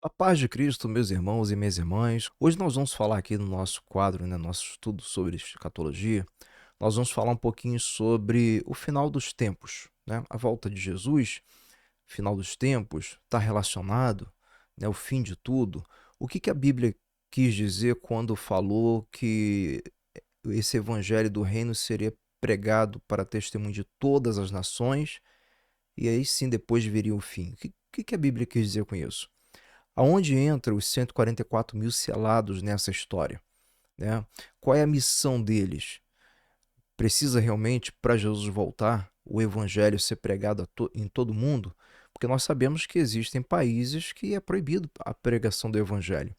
A paz de Cristo, meus irmãos e minhas irmãs. Hoje nós vamos falar aqui no nosso quadro, nosso estudo sobre escatologia. Nós vamos falar um pouquinho sobre o final dos tempos, a volta de Jesus, final dos tempos, está relacionado, o fim de tudo. O que a Bíblia quis dizer quando falou que esse evangelho do reino seria pregado para testemunho de todas as nações e aí sim depois viria o fim? O que a Bíblia quis dizer com isso? Aonde entra os 144 mil selados nessa história? Né? Qual é a missão deles? Precisa realmente, para Jesus voltar, o evangelho ser pregado em todo mundo? Porque nós sabemos que existem países que é proibido a pregação do evangelho.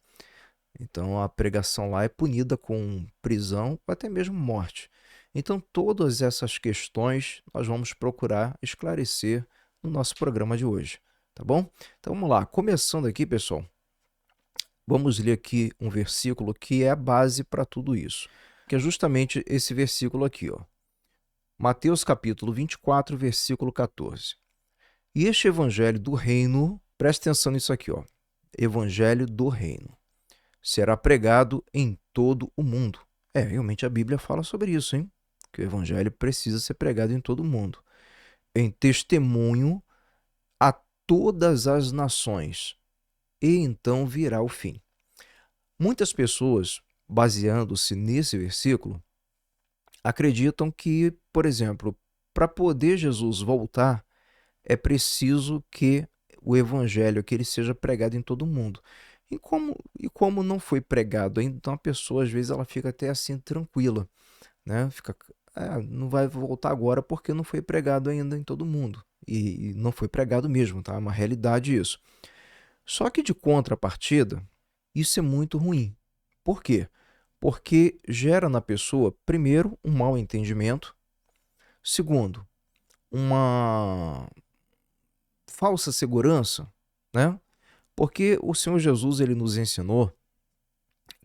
Então a pregação lá é punida com prisão ou até mesmo morte. Então todas essas questões nós vamos procurar esclarecer no nosso programa de hoje, tá bom? Então vamos lá, começando aqui, pessoal. Vamos ler aqui um versículo que é a base para tudo isso, que é justamente esse versículo aqui, ó. Mateus capítulo 24, versículo 14. E este evangelho do reino, presta atenção nisso aqui, ó. Evangelho do reino será pregado em todo o mundo. Realmente a Bíblia fala sobre isso, hein? Que o evangelho precisa ser pregado em todo o mundo. Em testemunho a todas as nações. E então virá o fim. Muitas pessoas, baseando-se nesse versículo, acreditam que, por exemplo, para poder Jesus voltar, é preciso que o evangelho que ele seja pregado em todo mundo. E como não foi pregado ainda, então a pessoa às vezes ela fica até assim tranquila, né? Fica, não vai voltar agora porque não foi pregado ainda em todo mundo. E não foi pregado mesmo, tá? É uma realidade isso. Só que de contrapartida, isso é muito ruim. Por quê? Porque gera na pessoa, primeiro, um mau entendimento, segundo, uma falsa segurança, né? Porque o Senhor Jesus ele nos ensinou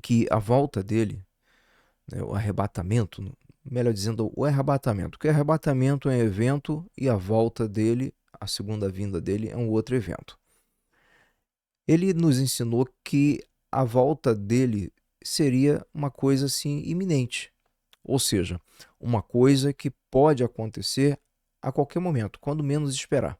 que a volta dele, o arrebatamento, melhor dizendo, o arrebatamento, porque arrebatamento é um evento e a volta dele, a segunda vinda dele, é um outro evento. Ele nos ensinou que a volta dele seria uma coisa assim iminente, ou seja, uma coisa que pode acontecer a qualquer momento, quando menos esperar.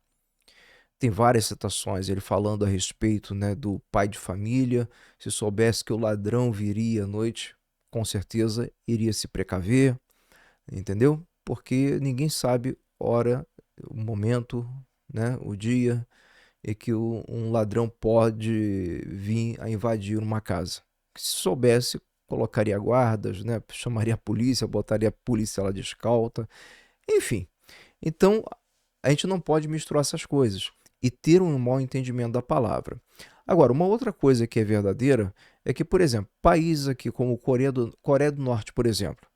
Tem várias citações, ele falando a respeito do pai de família, se soubesse que o ladrão viria à noite, com certeza iria se precaver, entendeu? Porque ninguém sabe hora, o momento, o dia em que um ladrão pode vir a invadir uma casa. Se soubesse, colocaria guardas, chamaria a polícia, botaria a polícia lá de escolta, enfim. Então, a gente não pode misturar essas coisas e ter um mau entendimento da palavra. Agora, uma outra coisa que é verdadeira é que, por exemplo, países aqui como Coreia do Norte, por exemplo,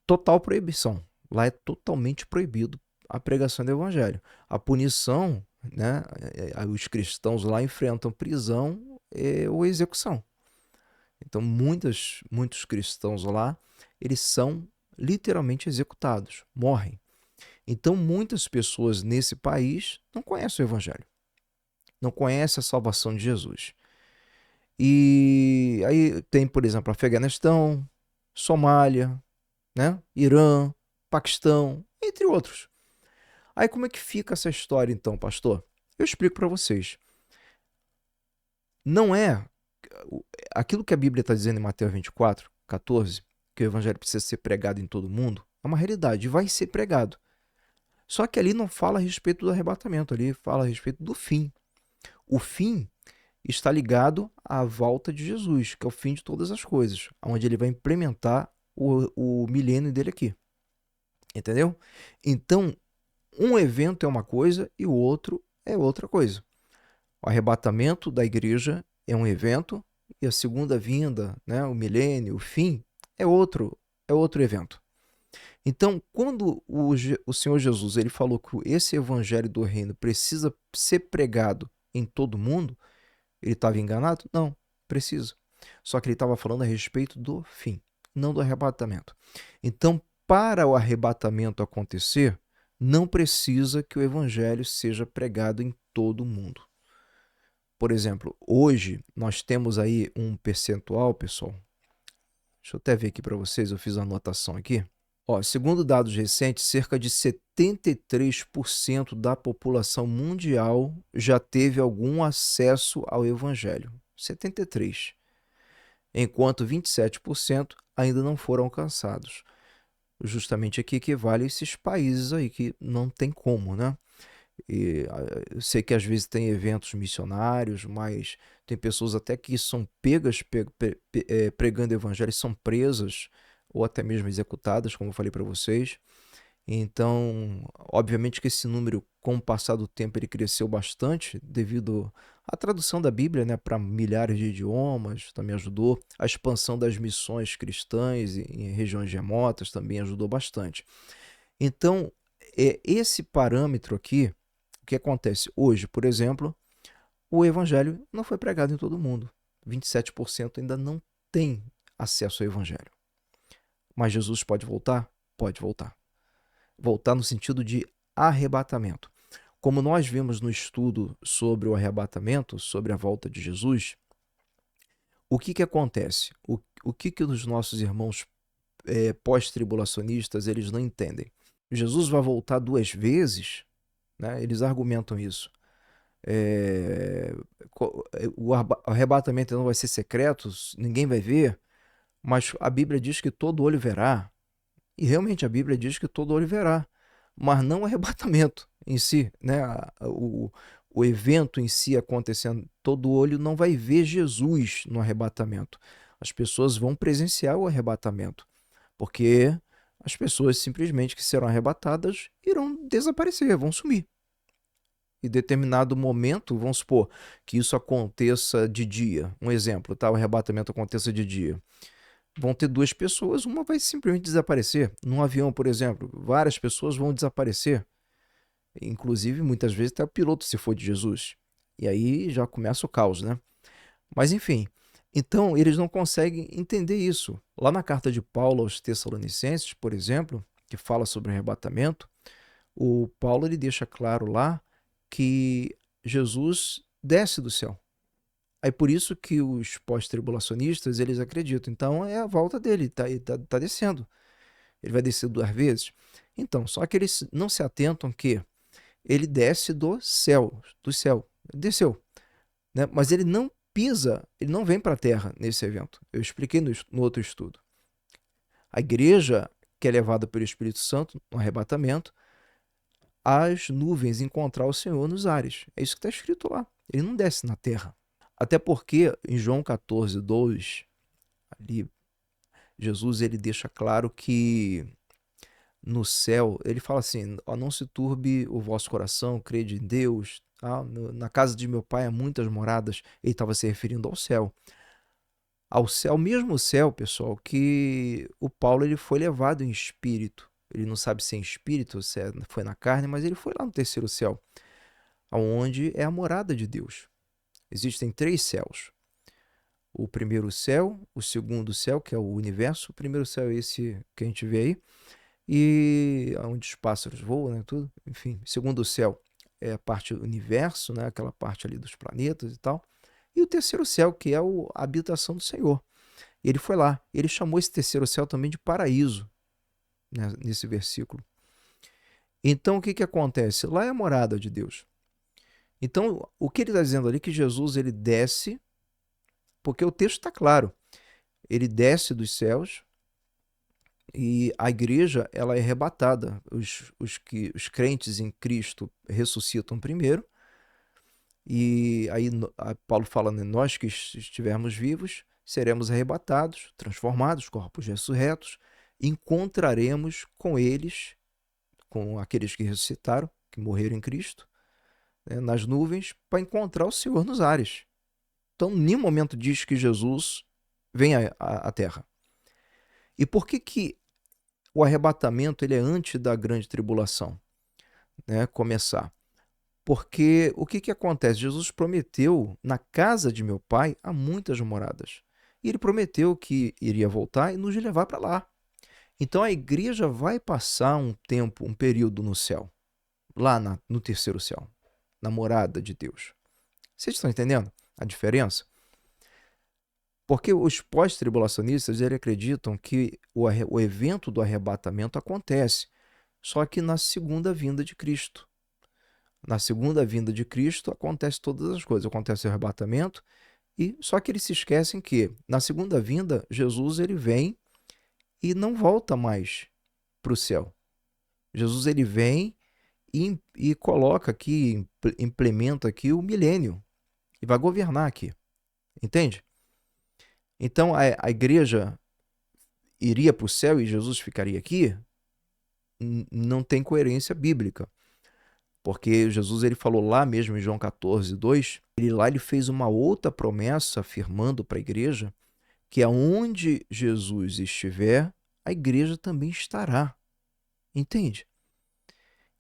total proibição. Lá é totalmente proibido a pregação do evangelho. A punição, os cristãos lá enfrentam prisão ou execução. Então, muitos cristãos lá, eles são literalmente executados, morrem. Então, muitas pessoas nesse país não conhecem o evangelho, não conhecem a salvação de Jesus. E aí tem, por exemplo, Afeganistão, Somália, Irã, Paquistão, entre outros. Aí como é que fica essa história então, pastor? Eu explico para vocês. Não é aquilo que a Bíblia está dizendo em Mateus 24, 14, que o evangelho precisa ser pregado em todo mundo, é uma realidade, vai ser pregado. Só que ali não fala a respeito do arrebatamento, ali fala a respeito do fim. O fim está ligado à volta de Jesus, que é o fim de todas as coisas, onde ele vai implementar o milênio dele aqui. Entendeu? Então, um evento é uma coisa e o outro é outra coisa. O arrebatamento da igreja é um evento e a segunda vinda, o milênio, o fim, é outro evento. Então, quando o Senhor Jesus ele falou que esse evangelho do reino precisa ser pregado em todo mundo, ele estava enganado? Não, precisa. Só que ele estava falando a respeito do fim, não do arrebatamento. Então, para o arrebatamento acontecer, não precisa que o evangelho seja pregado em todo mundo. Por exemplo, hoje nós temos aí um percentual, pessoal. Deixa eu até ver aqui para vocês, eu fiz uma anotação aqui. Ó, segundo dados recentes, cerca de 73% da população mundial já teve algum acesso ao Evangelho. 73%. Enquanto 27% ainda não foram alcançados. Justamente aqui equivale a esses países aí que não tem como, né? Eu sei que às vezes tem eventos missionários, mas tem pessoas até que são pegas pregando evangelho, são presas ou até mesmo executadas, como eu falei para vocês. Então, obviamente que esse número, com o passar do tempo, ele cresceu bastante devido à tradução da Bíblia, né, para milhares de idiomas, também ajudou. A expansão das missões cristãs em regiões remotas também ajudou bastante. Então, esse parâmetro aqui, o que acontece? Hoje, por exemplo, o evangelho não foi pregado em todo mundo. 27% ainda não tem acesso ao evangelho. Mas Jesus pode voltar? Pode voltar. Voltar no sentido de arrebatamento. Como nós vimos no estudo sobre o arrebatamento, sobre a volta de Jesus, o que acontece? O que os nossos irmãos pós-tribulacionistas eles não entendem? Jesus vai voltar 2 vezes, né? Eles argumentam isso. O arrebatamento não vai ser secreto, ninguém vai ver, mas a Bíblia diz que todo olho verá. E realmente a Bíblia diz que todo olho verá, mas não o arrebatamento em si, né? O evento em si acontecendo, todo olho não vai ver Jesus no arrebatamento. As pessoas vão presenciar o arrebatamento, porque as pessoas simplesmente que serão arrebatadas irão desaparecer, vão sumir. Em determinado momento, vamos supor que isso aconteça de dia. Um exemplo, tá? O arrebatamento aconteça de dia. Vão ter 2 pessoas, uma vai simplesmente desaparecer. Num avião, por exemplo, várias pessoas vão desaparecer. Inclusive, muitas vezes, até o piloto, se for de Jesus. E aí já começa o caos, né? Mas, enfim. Então, eles não conseguem entender isso. Lá na carta de Paulo aos Tessalonicenses, por exemplo, que fala sobre o arrebatamento, o Paulo ele deixa claro lá que Jesus desce do céu. Aí por isso que os pós-tribulacionistas, eles acreditam. Então é a volta dele, tá descendo. Ele vai descer 2 vezes. Então, só que eles não se atentam que ele desce do céu, desceu, né? Mas ele não pisa, ele não vem para a terra nesse evento. Eu expliquei no outro estudo. A igreja, que é levada pelo Espírito Santo no arrebatamento, as nuvens encontrar o Senhor nos ares. É isso que está escrito lá. Ele não desce na terra. Até porque em João 14:2, ali, Jesus ele deixa claro que no céu, ele fala assim, não se turbe o vosso coração, crede em Deus. Na casa de meu pai há muitas moradas. Ele estava se referindo ao céu. Ao céu, mesmo céu, pessoal, que o Paulo ele foi levado em espírito. Ele não sabe se é em espírito, se foi na carne, mas ele foi lá no 3º céu, onde é a morada de Deus. Existem 3 céus. O primeiro céu, o segundo céu, que é o universo. O primeiro céu é esse que a gente vê aí, e onde os pássaros voam, né, tudo. Enfim, segundo céu é a parte do universo, né, aquela parte ali dos planetas e tal. E o 3º céu, que é a habitação do Senhor. Ele foi lá, ele chamou esse 3º céu também de paraíso, né, nesse versículo. Então, o que acontece? Lá é a morada de Deus. Então, o que ele está dizendo ali é que Jesus ele desce, porque o texto está claro. Ele desce dos céus e a igreja ela é arrebatada. Os crentes em Cristo ressuscitam primeiro. E aí Paulo fala, né, nós que estivermos vivos seremos arrebatados, transformados, corpos ressurretos, encontraremos com eles, com aqueles que ressuscitaram, que morreram em Cristo, né, nas nuvens, para encontrar o Senhor nos ares. Então, em nenhum momento diz que Jesus vem à terra. E por que o arrebatamento ele é antes da grande tribulação, né, começar? Porque o que acontece? Jesus prometeu, na casa de meu pai há muitas moradas. E ele prometeu que iria voltar e nos levar para lá. Então a igreja vai passar um tempo, um período no céu, lá no 3º céu, na morada de Deus. Vocês estão entendendo? a diferença? Porque os pós-tribulacionistas, eles acreditam que o evento do arrebatamento acontece, só que na segunda vinda de Cristo. Na segunda vinda de Cristo acontece todas as coisas, acontece o arrebatamento, e só que eles se esquecem que na segunda vinda, Jesus ele vem e não volta mais para o céu. Jesus ele vem e coloca aqui, implementa aqui o milênio e vai governar aqui, entende? Então a igreja iria para o céu e Jesus ficaria aqui? Não tem coerência bíblica, porque Jesus ele falou lá mesmo em João 14:2, ele fez uma outra promessa afirmando para a igreja que aonde Jesus estiver, a igreja também estará, entende?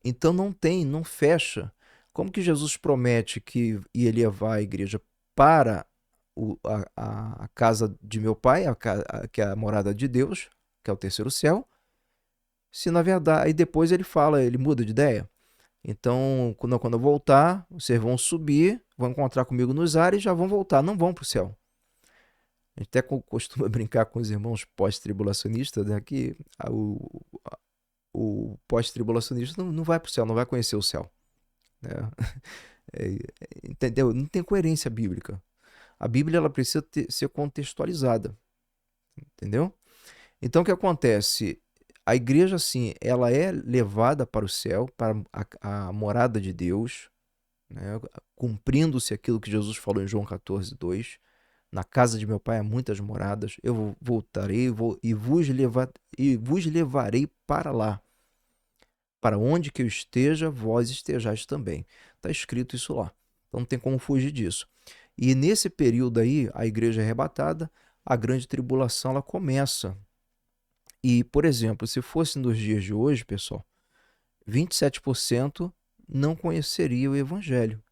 Então não fecha. Como que Jesus promete que ia levar a igreja para a casa de meu pai, que é a morada de Deus, que é o terceiro céu, se na verdade, aí depois ele fala, ele muda de ideia. Então, quando eu voltar, vocês vão subir, vão encontrar comigo nos ares e já vão voltar, não vão para o céu. A gente até costuma brincar com os irmãos pós-tribulacionistas, né, que o pós-tribulacionista não vai para o céu, não vai conhecer o céu, né? Entendeu? Não tem coerência bíblica. A Bíblia ela precisa ser contextualizada, entendeu? Então o que acontece? A igreja, assim, ela é levada para o céu, para a morada de Deus, né? Cumprindo-se aquilo que Jesus falou em João 14:2. Na casa de meu pai há muitas moradas, eu voltarei e vos levarei para lá. Para onde que eu esteja, vós estejais também. Está escrito isso lá. Então não tem como fugir disso. E nesse período aí, a igreja é arrebatada, a grande tribulação ela começa. E, por exemplo, se fosse nos dias de hoje, pessoal, 27% não conheceria o evangelho.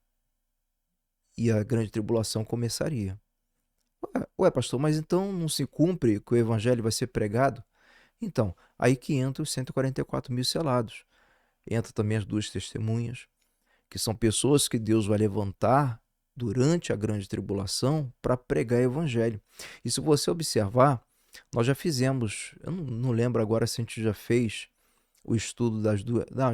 E a grande tribulação começaria. Ué, pastor, mas então não se cumpre que o evangelho vai ser pregado? Então, aí que entra os 144 mil selados. Entra também as duas testemunhas, que são pessoas que Deus vai levantar durante a grande tribulação para pregar o evangelho. E se você observar, nós já fizemos, eu não lembro agora se a gente já fez o estudo das duas, não,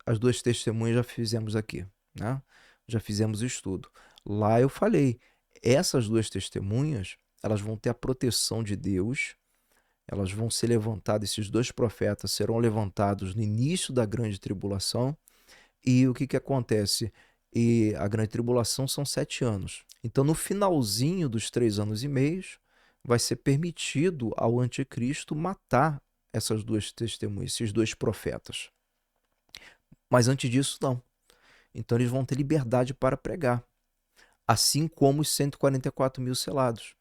as duas testemunhas já fizemos aqui, né? Já fizemos o estudo. Lá eu falei, essas duas testemunhas, elas vão ter a proteção de Deus, elas vão ser levantadas, esses dois profetas serão levantados no início da grande tribulação. E o que acontece? E a grande tribulação são 7 anos. Então, no finalzinho dos 3 anos e meio, vai ser permitido ao anticristo matar essas duas testemunhas, esses dois profetas. Mas antes disso, não. Então, eles vão ter liberdade para pregar, assim como os 144 mil selados.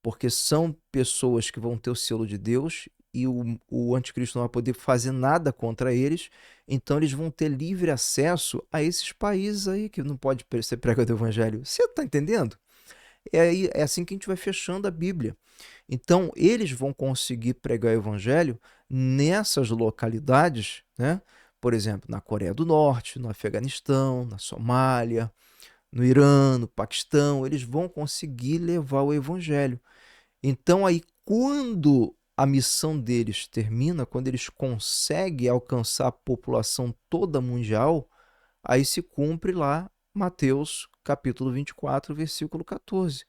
Porque são pessoas que vão ter o selo de Deus e o anticristo não vai poder fazer nada contra eles, então eles vão ter livre acesso a esses países aí que não pode ser pregador do evangelho. Você está entendendo? É assim que a gente vai fechando a Bíblia. Então, eles vão conseguir pregar o evangelho nessas localidades, né? Por exemplo, na Coreia do Norte, no Afeganistão, na Somália, no Irã, no Paquistão, eles vão conseguir levar o evangelho. Então, aí, quando a missão deles termina, quando eles conseguem alcançar a população toda mundial, aí se cumpre lá Mateus capítulo 24, versículo 14.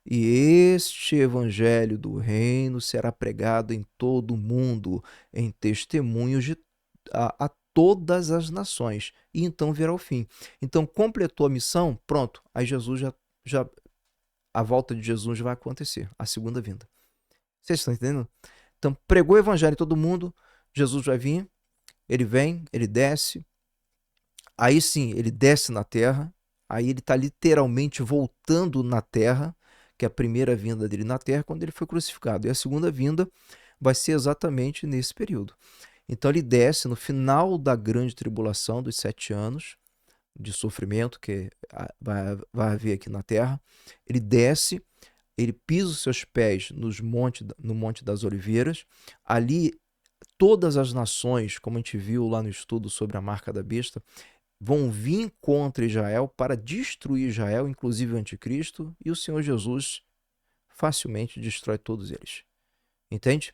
E este evangelho do reino será pregado em todo o mundo, em testemunhos a todas as nações, e então virá o fim. Então, completou a missão, pronto, aí Jesus a volta de Jesus vai acontecer, a segunda vinda. Vocês estão entendendo? Então, pregou o evangelho em todo mundo, Jesus vai vir, ele vem, ele desce, aí sim, ele desce na terra, aí ele está literalmente voltando na terra, que é a primeira vinda dele na terra, quando ele foi crucificado. E a segunda vinda vai ser exatamente nesse período. Então, ele desce no final da grande tribulação dos 7 anos de sofrimento que vai haver aqui na terra. Ele desce, ele pisa os seus pés no Monte das Oliveiras. Ali, todas as nações, como a gente viu lá no estudo sobre a marca da besta, vão vir contra Israel para destruir Israel, inclusive o anticristo, e o Senhor Jesus facilmente destrói todos eles. Entende?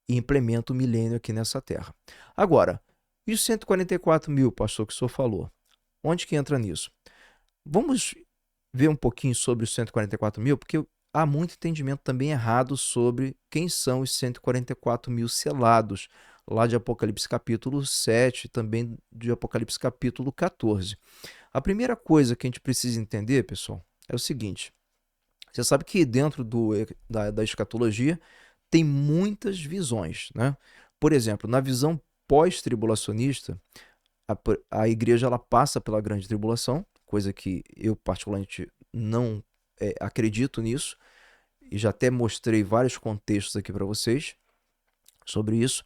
E implementa o milênio aqui nessa terra. Agora, e os 144 mil, pastor, que o senhor falou? Onde que entra nisso? Vamos ver um pouquinho sobre os 144 mil, porque há muito entendimento também errado sobre quem são os 144 mil selados, lá de Apocalipse capítulo 7, também de Apocalipse capítulo 14. A primeira coisa que a gente precisa entender, pessoal, é o seguinte. Você sabe que dentro da escatologia tem muitas visões, né? Por exemplo, na visão pós-tribulacionista, a igreja ela passa pela grande tribulação, coisa que eu particularmente não acredito nisso, e já até mostrei vários contextos aqui para vocês sobre isso,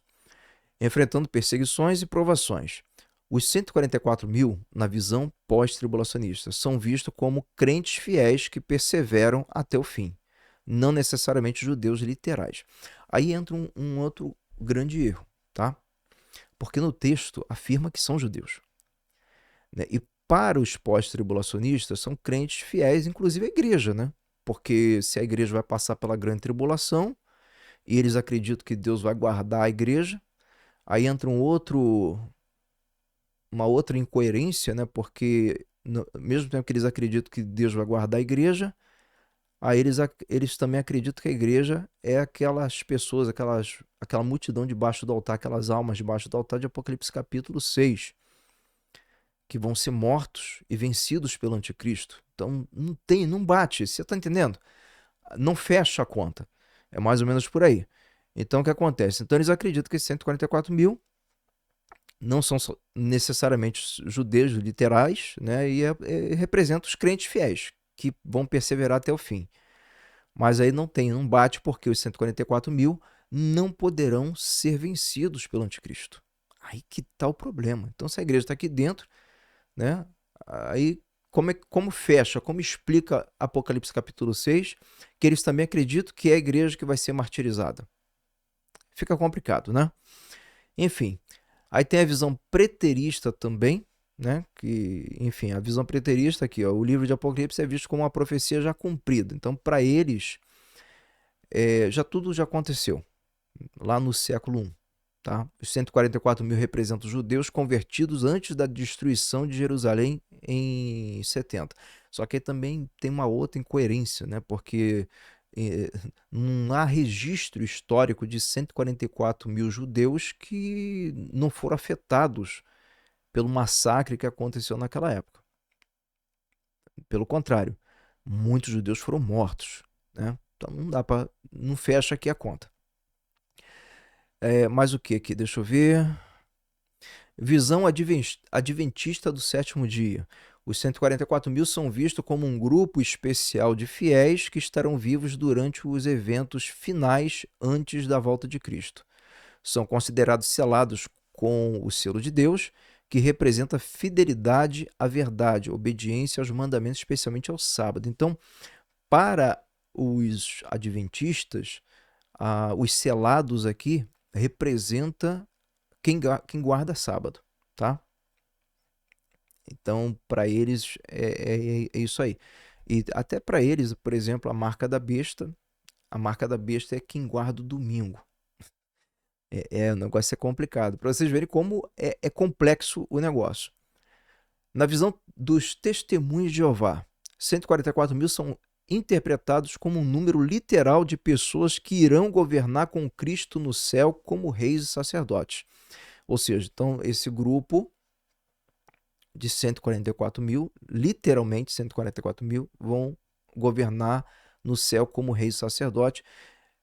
enfrentando perseguições e provações. Os 144 mil, na visão pós-tribulacionista, são vistos como crentes fiéis que perseveram até o fim, não necessariamente judeus literais. Aí entra um outro grande erro, tá? Porque no texto afirma que são judeus, né? E para os pós-tribulacionistas são crentes fiéis, inclusive a igreja, né? Porque se a igreja vai passar pela grande tribulação e eles acreditam que Deus vai guardar a igreja, aí entra uma outra incoerência, né? Porque no mesmo tempo que eles acreditam que Deus vai guardar a igreja, aí eles também acreditam que a igreja é aquelas pessoas, aquela multidão debaixo do altar, aquelas almas debaixo do altar de Apocalipse capítulo 6, que vão ser mortos e vencidos pelo anticristo. Então não bate, você está entendendo? Não fecha a conta. É mais ou menos por aí. Então o que acontece? Então eles acreditam que esses 144 mil não são necessariamente judeus literais, né? E representam os crentes fiéis, que vão perseverar até o fim. Mas aí não bate porque os 144 mil não poderão ser vencidos pelo anticristo. Aí que está o problema. Então se a igreja está aqui dentro, né? Aí como fecha, como explica Apocalipse capítulo 6, que eles também acreditam que é a igreja que vai ser martirizada. Fica complicado, né? Enfim, aí tem a visão preterista também, né? Que, enfim, a visão preterista aqui, ó, o livro de Apocalipse é visto como uma profecia já cumprida. Então, para eles, tudo já aconteceu lá no século I. Tá? Os 144 mil representam os judeus convertidos antes da destruição de Jerusalém em 70. Só que aí também tem uma outra incoerência, né? Porque não há registro histórico de 144 mil judeus que não foram afetados pelo massacre que aconteceu naquela época. Pelo contrário, muitos judeus foram mortos, né? Então não fecha aqui a conta. Mais o que aqui? Deixa eu ver. Visão adventista do sétimo dia. Os 144 mil são vistos como um grupo especial de fiéis que estarão vivos durante os eventos finais antes da volta de Cristo. São considerados selados com o selo de Deus, que representa fidelidade à verdade, obediência aos mandamentos, especialmente ao sábado. Então, para os adventistas, os selados aqui representa quem guarda sábado, tá? Então, para eles é isso aí. E até para eles, por exemplo, a marca da besta é quem guarda o domingo. O negócio é complicado. Para vocês verem como é complexo o negócio. Na visão dos testemunhos de Jeová, 144 mil são interpretados como um número literal de pessoas que irão governar com Cristo no céu como reis e sacerdotes. Ou seja, então esse grupo de 144 mil, literalmente 144 mil, vão governar no céu como reis e sacerdotes.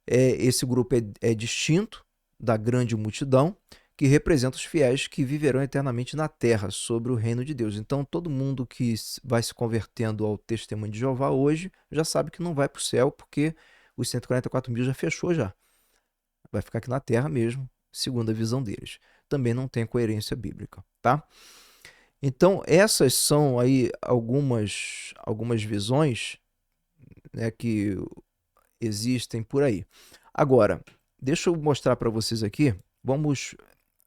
Esse grupo é distinto da grande multidão, que representa os fiéis que viverão eternamente na terra, sobre o reino de Deus. Então, todo mundo que vai se convertendo ao testemunho de Jeová hoje, já sabe que não vai para o céu, porque os 144 mil já fechou já. Vai ficar aqui na terra mesmo, segundo a visão deles. Também não tem coerência bíblica, tá? Então, essas são aí algumas visões, né, que existem por aí. Agora, deixa eu mostrar para vocês aqui, vamos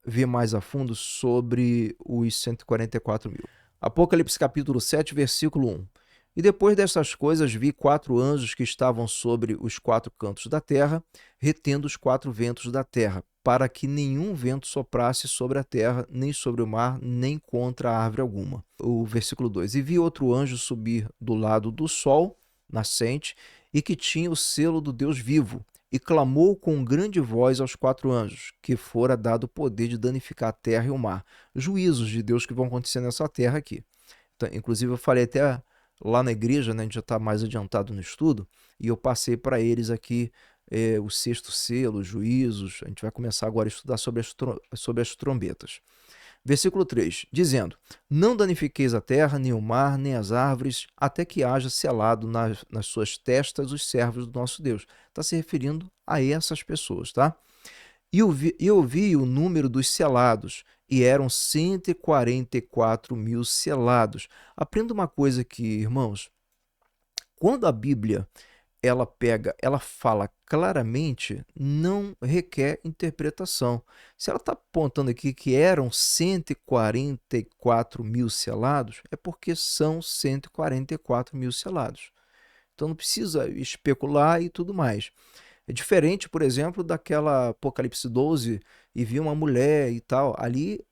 ver mais a fundo sobre os 144 mil. Apocalipse capítulo 7, versículo 1. E depois dessas coisas vi 4 anjos que estavam sobre os 4 cantos da terra, retendo os 4 ventos da terra, para que nenhum vento soprasse sobre a terra, nem sobre o mar, nem contra a árvore alguma. O versículo 2. E vi outro anjo subir do lado do sol, nascente, e que tinha o selo do Deus vivo, e clamou com grande voz aos 4 anjos, que fora dado o poder de danificar a terra e o mar. Juízos de Deus que vão acontecer nessa terra aqui. Então, inclusive, eu falei até lá na igreja, né, a gente já está mais adiantado no estudo, e eu passei para eles aqui o sexto selo, os juízos. A gente vai começar agora a estudar sobre as trombetas. Versículo 3, dizendo: Não danifiqueis a terra, nem o mar, nem as árvores, até que haja selado nas suas testas os servos do nosso Deus. Está se referindo a essas pessoas, tá? E eu vi o número dos selados, e eram 144 mil selados. Aprenda uma coisa aqui, irmãos. Quando a Bíblia ela fala claramente, não requer interpretação. Se ela está apontando aqui que eram 144 mil selados, é porque são 144 mil selados. Então não precisa especular e tudo mais. É diferente, por exemplo, daquela Apocalipse 12 e vi uma mulher e tal. Ali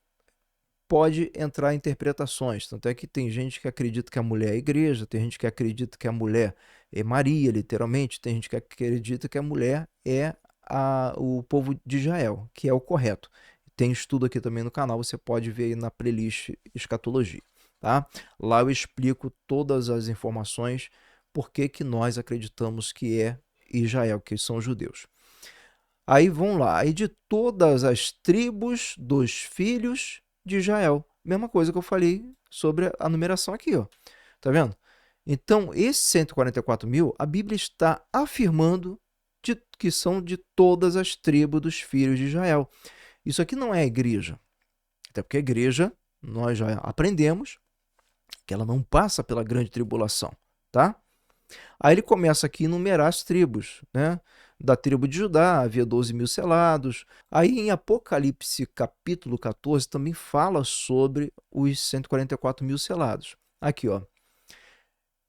pode entrar interpretações. Tanto é que tem gente que acredita que a mulher é a igreja, tem gente que acredita que a mulher é Maria, literalmente, tem gente que acredita que a mulher é o povo de Israel, que é o correto. Tem estudo aqui também no canal, você pode ver aí na playlist Escatologia. Tá? Lá eu explico todas as informações, por que nós acreditamos que é Israel, que são os judeus. Aí vão lá, aí de todas as tribos dos filhos de Israel. Mesma coisa que eu falei sobre a numeração aqui, ó. Tá vendo? Então, esses 144 mil, a Bíblia está afirmando que são de todas as tribos dos filhos de Israel. Isso aqui não é a igreja. Até porque a igreja, nós já aprendemos que ela não passa pela grande tribulação, tá? Aí ele começa aqui a enumerar as tribos, né? Da tribo de Judá havia 12 mil selados. Aí em Apocalipse capítulo 14 também fala sobre os 144 mil selados. Aqui, ó.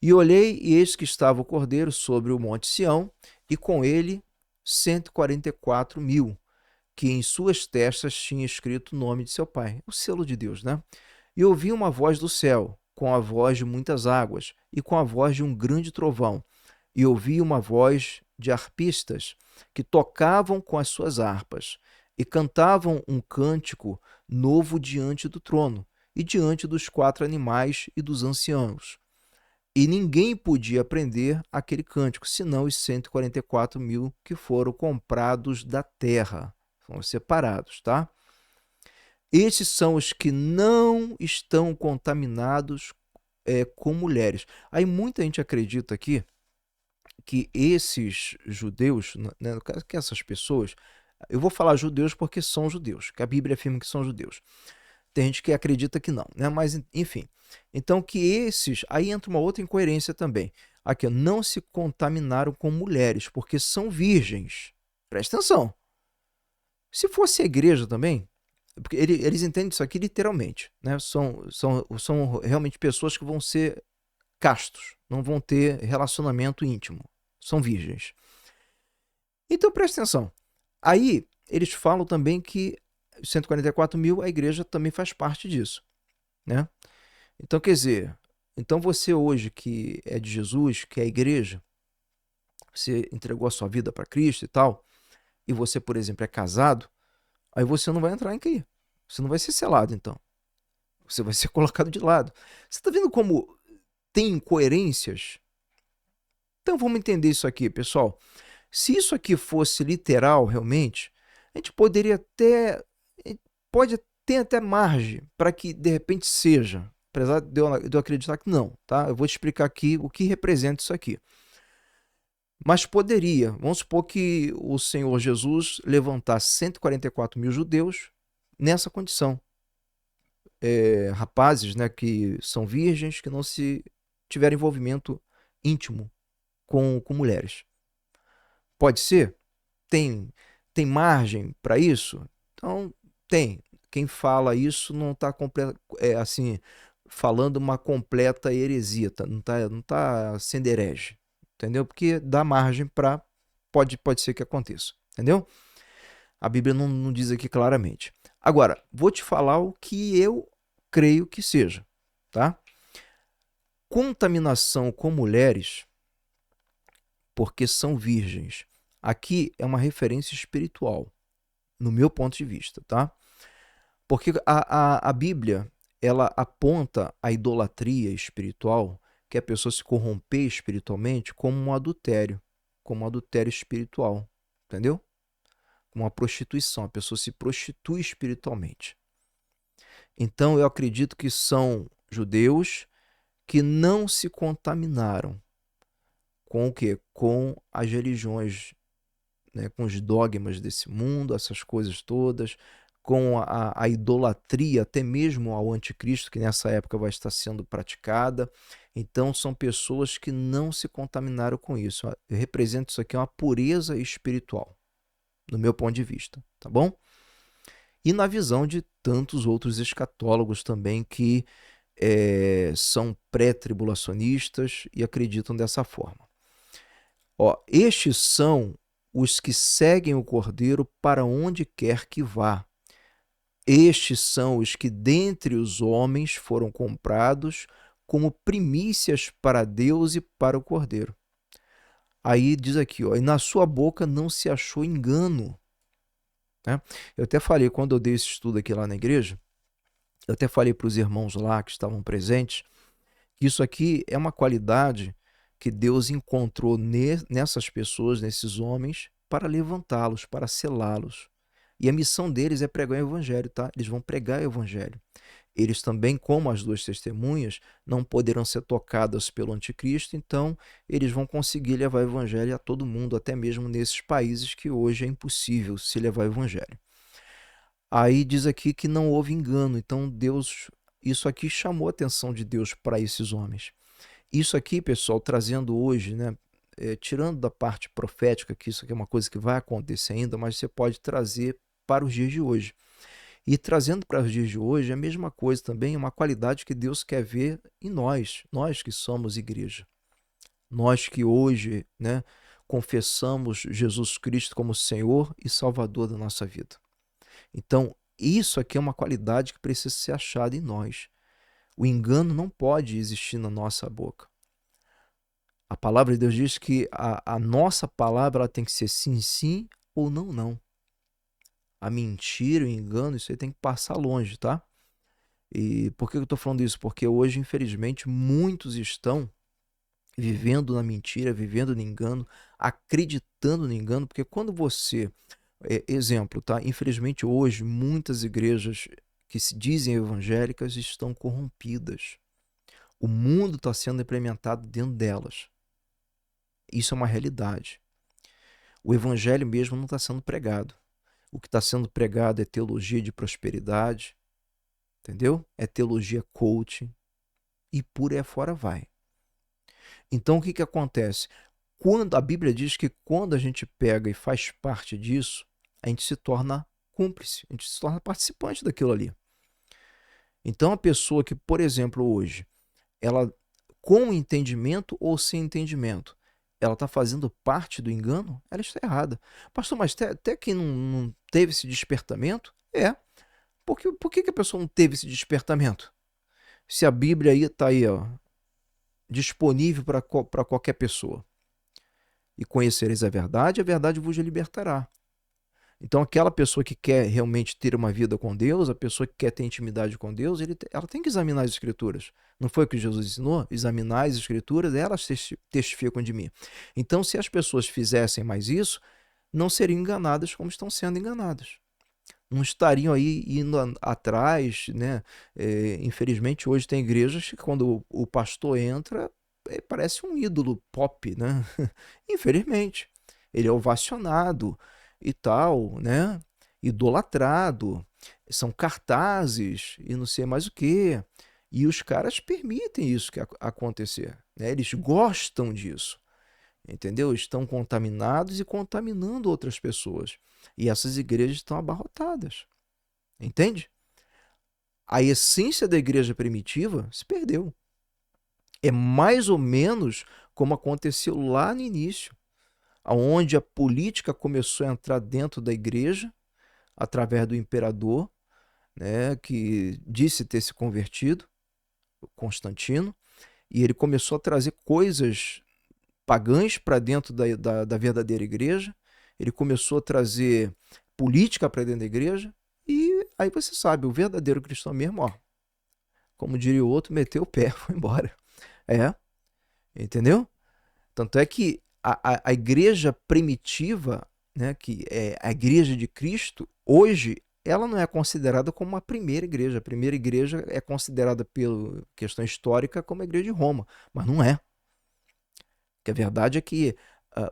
E olhei, e eis que estava o Cordeiro sobre o monte Sião, e com ele 144 mil, que em suas testas tinha escrito o nome de seu pai. O selo de Deus, né? E ouvi uma voz do céu, com a voz de muitas águas, e com a voz de um grande trovão. E ouvi uma voz de harpistas, que tocavam com as suas harpas, e cantavam um cântico novo diante do trono, e diante dos 4 animais e dos anciãos. E ninguém podia aprender aquele cântico, senão os 144 mil que foram comprados da terra. Foram separados, tá? Esses são os que não estão contaminados com mulheres. Aí muita gente acredita aqui que esses judeus, né, que essas pessoas, eu vou falar judeus porque são judeus, que a Bíblia afirma que são judeus. Tem gente que acredita que não, né? Mas enfim. Então que esses, aí entra uma outra incoerência também. Aqui, não se contaminaram com mulheres, porque são virgens. Presta atenção. Se fosse a igreja também, porque eles entendem isso aqui literalmente, né? São realmente pessoas que vão ser castos, não vão ter relacionamento íntimo, são virgens. Então presta atenção. Aí eles falam também que 144 mil, a igreja também faz parte disso, né? Então quer dizer, então você hoje que é de Jesus, que é a igreja, você entregou a sua vida para Cristo e tal, e você, por exemplo, é casado, aí você não vai entrar em QI. Você não vai ser selado, então. Você vai ser colocado de lado. Você está vendo como tem incoerências? Então vamos entender isso aqui, pessoal. Se isso aqui fosse literal, realmente, a gente poderia até... Pode ter até margem para que, de repente, seja. Apesar de eu acreditar que não, tá? Eu vou te explicar aqui o que representa isso aqui. Mas poderia. Vamos supor que o Senhor Jesus levantasse 144 mil judeus nessa condição. Rapazes, né, que são virgens, que não se tiveram envolvimento íntimo com mulheres. Pode ser? Tem margem para isso? Então, tem. Quem fala isso não está assim, falando uma completa heresia, não tá sendo herege, entendeu? Porque dá margem para pode ser que aconteça, entendeu? A Bíblia não diz aqui claramente. Agora, vou te falar o que eu creio que seja, tá? Contaminação com mulheres porque são virgens. Aqui é uma referência espiritual, no meu ponto de vista, tá? Porque a Bíblia, ela aponta a idolatria espiritual, que é a pessoa se corromper espiritualmente, como um adultério espiritual, entendeu? Como uma prostituição, a pessoa se prostitui espiritualmente. Então eu acredito que são judeus que não se contaminaram com o quê? Com as religiões, né, com os dogmas desse mundo, essas coisas todas, com a idolatria, até mesmo ao anticristo, que nessa época vai estar sendo praticada. Então, são pessoas que não se contaminaram com isso. Eu represento isso aqui, uma pureza espiritual, no meu ponto de vista, tá bom? E na visão de tantos outros escatólogos também que são pré-tribulacionistas e acreditam dessa forma. Ó, estes são os que seguem o Cordeiro para onde quer que vá. Estes são os que dentre os homens foram comprados como primícias para Deus e para o Cordeiro. Aí diz aqui, ó, e na sua boca não se achou engano. Né? Eu até falei, quando eu dei esse estudo aqui lá na igreja, eu até falei para os irmãos lá que estavam presentes, que isso aqui é uma qualidade que Deus encontrou nessas pessoas, nesses homens, para levantá-los, para selá-los. E a missão deles é pregar o evangelho, tá? Eles vão pregar o evangelho. Eles também, como as duas testemunhas, não poderão ser tocadas pelo anticristo, então eles vão conseguir levar o evangelho a todo mundo, até mesmo nesses países que hoje é impossível se levar o evangelho. Aí diz aqui que não houve engano, então Deus, isso aqui chamou a atenção de Deus para esses homens. Isso aqui, pessoal, trazendo hoje, né, tirando da parte profética, que isso aqui é uma coisa que vai acontecer ainda, mas você pode trazer para os dias de hoje. E trazendo para os dias de hoje, é a mesma coisa também, uma qualidade que Deus quer ver em nós que somos igreja. Nós que hoje, né, confessamos Jesus Cristo como Senhor e Salvador da nossa vida. Então, isso aqui é uma qualidade que precisa ser achada em nós. O engano não pode existir na nossa boca. A palavra de Deus diz que a nossa palavra ela tem que ser sim, sim ou não, não. A mentira, o engano, isso aí tem que passar longe, tá? E por que eu estou falando isso? Porque hoje, infelizmente, muitos estão vivendo na mentira, vivendo no engano, acreditando no engano, porque quando você, exemplo, tá? Infelizmente hoje muitas igrejas que se dizem evangélicas estão corrompidas. O mundo está sendo implementado dentro delas. Isso é uma realidade. O evangelho mesmo não está sendo pregado. O que está sendo pregado é teologia de prosperidade, entendeu? É teologia coaching e por aí fora vai. Então o que, que acontece? Quando a Bíblia diz que quando a gente pega e faz parte disso, a gente se torna cúmplice, a gente se torna participante daquilo ali. Então a pessoa que, por exemplo, hoje, ela com entendimento ou sem entendimento, ela está fazendo parte do engano, ela está errada. Pastor, mas até que não teve esse despertamento? Por que a pessoa não teve esse despertamento? Se a Bíblia aí está aí, ó, disponível para qualquer pessoa. E conhecereis a verdade vos libertará. Então, aquela pessoa que quer realmente ter uma vida com Deus, a pessoa que quer ter intimidade com Deus, ela tem que examinar as Escrituras. Não foi o que Jesus ensinou? Examinar as Escrituras, elas testificam de mim. Então, se as pessoas fizessem mais isso, não seriam enganadas como estão sendo enganadas. Não estariam aí indo atrás, né? Infelizmente, hoje tem igrejas que quando o pastor entra, parece um ídolo pop, né? Infelizmente. Ele é ovacionado e tal, né? Idolatrado. São cartazes e não sei mais o quê. E os caras permitem isso que acontecer, né? Eles gostam disso, entendeu? Estão contaminados e contaminando outras pessoas. E essas igrejas estão abarrotadas, entende? a essência da igreja primitiva se perdeu. É mais ou menos como aconteceu lá no início, onde a política começou a entrar dentro da igreja, através do imperador, né, que disse ter se convertido, Constantino, e ele começou a trazer coisas pagãs para dentro da verdadeira igreja, ele começou a trazer política para dentro da igreja, e aí você sabe, o verdadeiro cristão mesmo, ó, como diria o outro, meteu o pé, foi embora. É, entendeu? Tanto é que a igreja primitiva, né, que é a igreja de Cristo, hoje ela não é considerada como uma primeira igreja. A primeira igreja é considerada, pela questão histórica, como a igreja de Roma, mas não é. Porque a verdade é que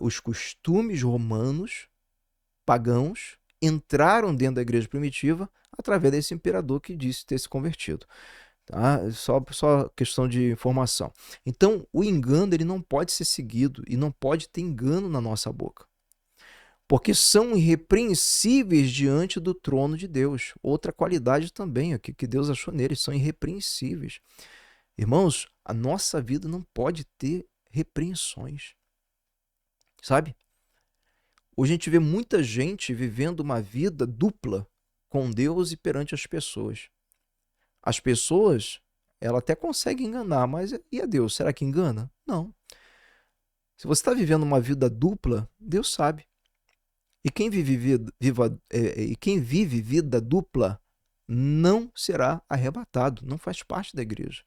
os costumes romanos, pagãos, entraram dentro da igreja primitiva através desse imperador que disse ter se convertido. Tá? Só questão de informação. Então, o engano ele não pode ser seguido e não pode ter engano na nossa boca. Porque são irrepreensíveis diante do trono de Deus. Outra qualidade também aqui que Deus achou neles, são irrepreensíveis. Irmãos, a nossa vida não pode ter repreensões. Sabe? Hoje a gente vê muita gente vivendo uma vida dupla com Deus e perante as pessoas. As pessoas, ela até consegue enganar, mas e a Deus? Será que engana? Não. Se você está vivendo uma vida dupla, Deus sabe. E quem vive vida dupla não será arrebatado, não faz parte da igreja.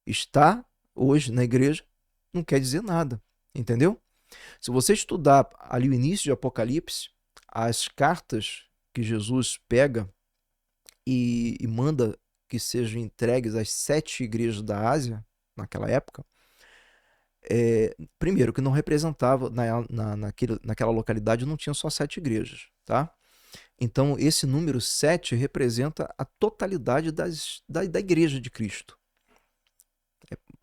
Estar hoje na igreja não quer dizer nada, entendeu? Se você estudar ali o início de Apocalipse, as cartas que Jesus pega e manda que sejam entregues às 7 igrejas da Ásia, naquela época, primeiro, que não representava, naquela localidade não tinha só 7 igrejas, tá? Então, esse número 7 representa a totalidade da igreja de Cristo.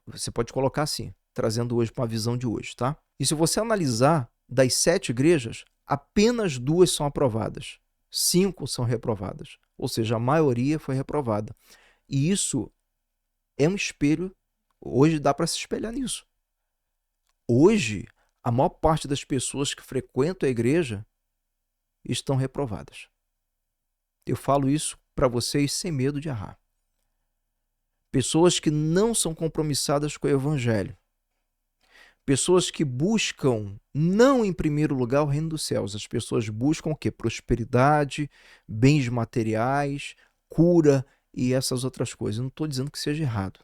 Você pode colocar assim, trazendo hoje para uma visão de hoje, tá? E se você analisar, das 7 igrejas, apenas 2 são aprovadas, 5 são reprovadas. Ou seja, a maioria foi reprovada. E isso é um espelho, hoje dá para se espelhar nisso. Hoje, a maior parte das pessoas que frequentam a igreja estão reprovadas. Eu falo isso para vocês sem medo de errar. Pessoas que não são compromissadas com o evangelho. Pessoas que buscam, não em primeiro lugar, o reino dos céus. As pessoas buscam o quê? Prosperidade, bens materiais, cura e essas outras coisas. Eu não estou dizendo que seja errado.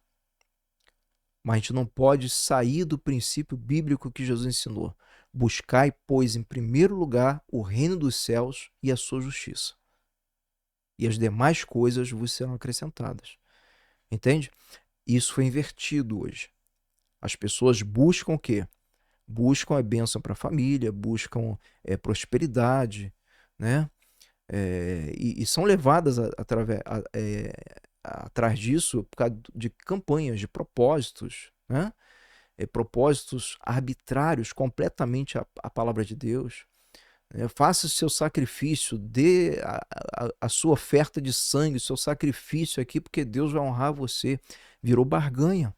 Mas a gente não pode sair do princípio bíblico que Jesus ensinou. Buscai, pois, em primeiro lugar o reino dos céus e a sua justiça. E as demais coisas vos serão acrescentadas. Entende? Isso foi invertido hoje. As pessoas buscam o quê? Buscam a bênção para a família, buscam prosperidade, né? E são levadas atrás disso por causa de campanhas, de propósitos, né? Propósitos arbitrários, completamente a palavra de Deus. Faça o seu sacrifício, dê a sua oferta de sangue, o seu sacrifício aqui, porque Deus vai honrar você. Virou barganha.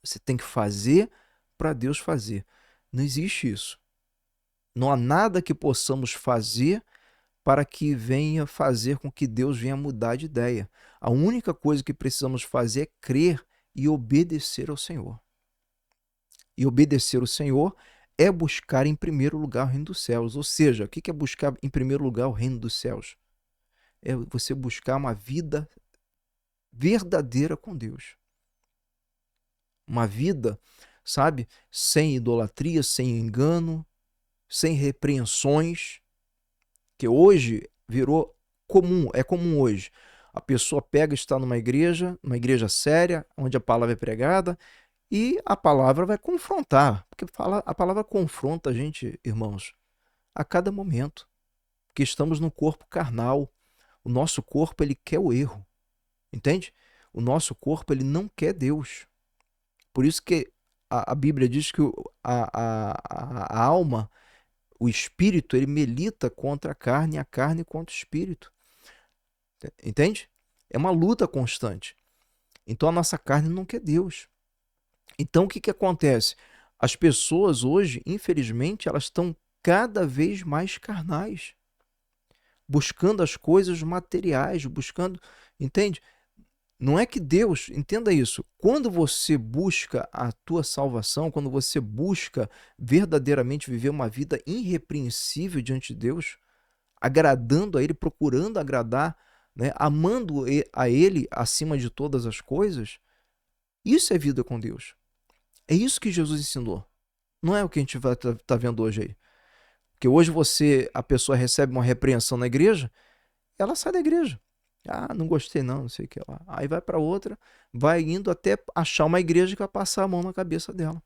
Você tem que fazer para Deus fazer. Não existe isso. Não há nada que possamos fazer para que venha fazer com que Deus venha mudar de ideia. A única coisa que precisamos fazer é crer e obedecer ao Senhor. E obedecer ao Senhor é buscar em primeiro lugar o reino dos céus. Ou seja, o que é buscar em primeiro lugar o reino dos céus? É você buscar uma vida verdadeira com Deus. Uma vida, sabe, sem idolatria, sem engano, sem repreensões, que hoje virou comum, é comum hoje. A pessoa pega e está numa igreja séria, onde a palavra é pregada, e a palavra vai confrontar, porque a palavra confronta a gente, irmãos, a cada momento, porque estamos no corpo carnal. O nosso corpo, ele quer o erro, entende? O nosso corpo, ele não quer Deus. Por isso que a Bíblia diz que a alma, o espírito, ele milita contra a carne contra o espírito. Entende? É uma luta constante. Então a nossa carne não quer Deus. Então o que acontece? As pessoas hoje, infelizmente, elas estão cada vez mais carnais, buscando as coisas materiais, buscando, entende? Não é que Deus, entenda isso, quando você busca a tua salvação, quando você busca verdadeiramente viver uma vida irrepreensível diante de Deus, agradando a Ele, procurando agradar, né, amando a Ele acima de todas as coisas, isso é vida com Deus. É isso que Jesus ensinou. Não é o que a gente vai tá vendo hoje aí. Porque hoje a pessoa recebe uma repreensão na igreja, ela sai da igreja. Ah, não gostei não sei o que lá. Aí vai para outra, vai indo até achar uma igreja que vai passar a mão na cabeça dela.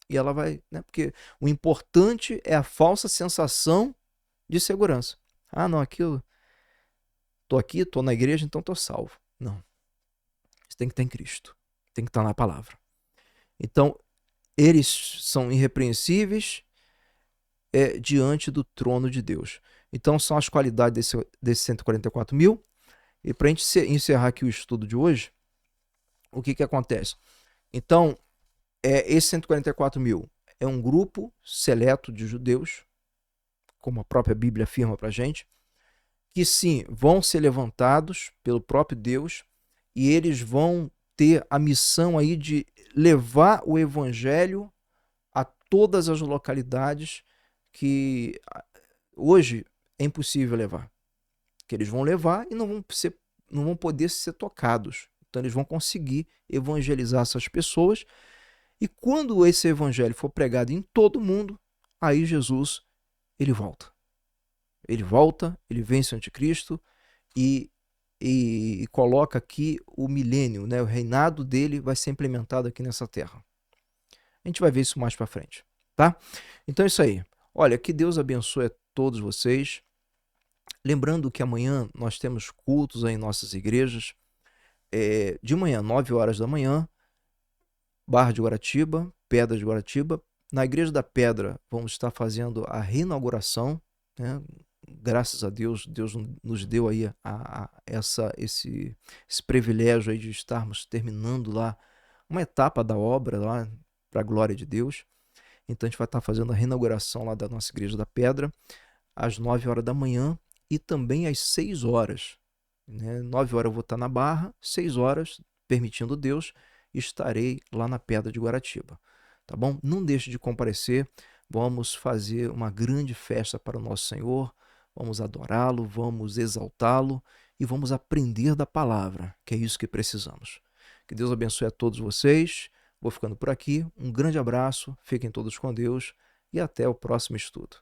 E ela vai, né? Porque o importante é a falsa sensação de segurança. Ah, não, aquilo, tô aqui, tô na igreja, então tô salvo. Não. Você tem que estar em Cristo. Tem que estar na palavra. Então, eles são irrepreensíveis diante do trono de Deus. Então, são as qualidades desse 144 mil. E para a gente encerrar aqui o estudo de hoje, o que acontece? Então, esse 144 mil é um grupo seleto de judeus, como a própria Bíblia afirma para a gente, que sim, vão ser levantados pelo próprio Deus e eles vão ter a missão aí de levar o evangelho a todas as localidades que hoje é impossível levar. Que eles vão levar e não vão poder ser tocados. Então eles vão conseguir evangelizar essas pessoas. E quando esse evangelho for pregado em todo mundo, aí Jesus, ele volta. Ele volta, ele vence o anticristo e coloca aqui o milênio, né? O reinado dele vai ser implementado aqui nessa terra. A gente vai ver isso mais para frente, tá? Então é isso aí. Olha, que Deus abençoe a todos vocês. Lembrando que amanhã nós temos cultos aí em nossas igrejas. De manhã, 9 horas da manhã, Barra de Guaratiba, Pedra de Guaratiba. Na Igreja da Pedra, vamos estar fazendo a reinauguração, né? Graças a Deus, Deus nos deu aí esse privilégio aí de estarmos terminando lá uma etapa da obra lá para a glória de Deus. Então a gente vai estar fazendo a reinauguração lá da nossa Igreja da Pedra às 9 horas da manhã e também às 6 horas. Né? 9 horas eu vou estar na Barra, 6 horas, permitindo Deus, estarei lá na Pedra de Guaratiba. Tá bom? Não deixe de comparecer, vamos fazer uma grande festa para o nosso Senhor, vamos adorá-lo, vamos exaltá-lo e vamos aprender da palavra, que é isso que precisamos. Que Deus abençoe a todos vocês, vou ficando por aqui, um grande abraço, fiquem todos com Deus e até o próximo estudo.